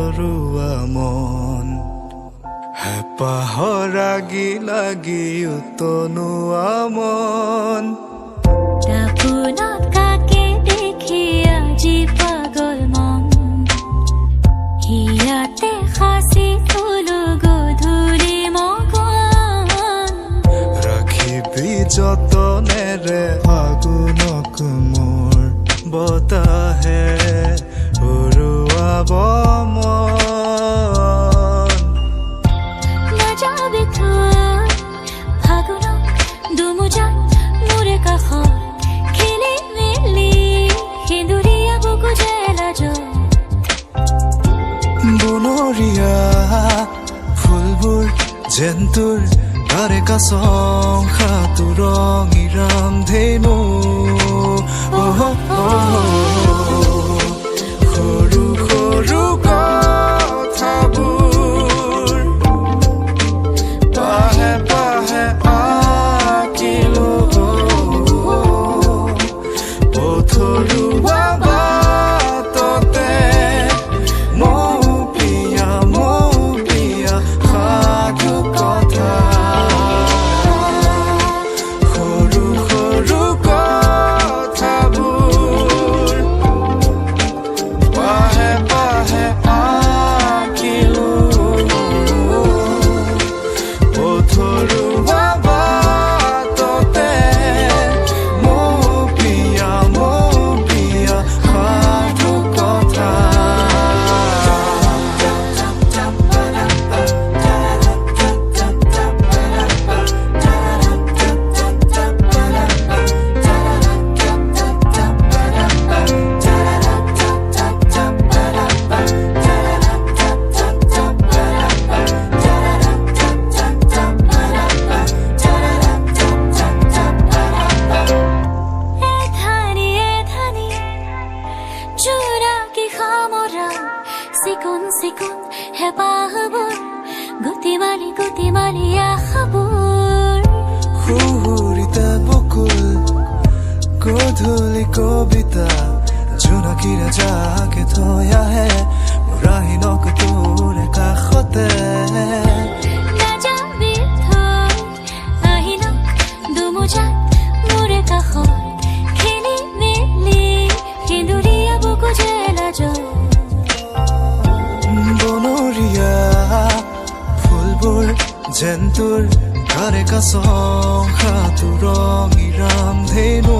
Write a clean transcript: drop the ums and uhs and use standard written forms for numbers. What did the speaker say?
তৰুৱা মন হেঁপাহৰ লাগি লাগি উতনুৱা মন দাপোনত কাকে দেখি আজি পাগল মন হিয়াতে সাঁচি থলো গধূলি মগন ৰাখিবি যতনেৰে ফাগুনক মোৰ বতাহে উৰুৱাব মন নাযাবি থৈ ফাগুনক দুমুজাত মোৰে কাষত খেলি মেলি সেন্দুৰীয়া বুকু জেলাজ বনৰীয়া ফুলবোৰ যেন তোৰ তাৰে কাছং খাটো ৰঙিৰাম ধেনু সৰু সৰু কথাবোৰ পাহে পাহে আঁকিলো পথৰুৱা বাটতে মৌ পিয়া সাধু কথা সৰু সৰু কথাবোৰ পাহে পাহে আঁকিলো পথৰুৱা বাটতে মৌ পিয়া সাধু কথা চিকুণ চিকুণ হেঁপাহবোৰ গুটি মাৰি আশাবোৰ সুহুৰিতা বকুল গধূলি কবিতা জোনাকীৰে যাকে থৈ আহে মোৰ আহিনক তোৰে কাষতে নাযাবি থৈ আহিনক দুমুজাত মোৰে কাষত খেলি মেলি সেন্দুৰীয়া বুকু জেলাজ বনৰীয়া ফুলবোৰ যেন তোৰ তাৰে কাছং খাটো ৰঙিৰাম ধেনু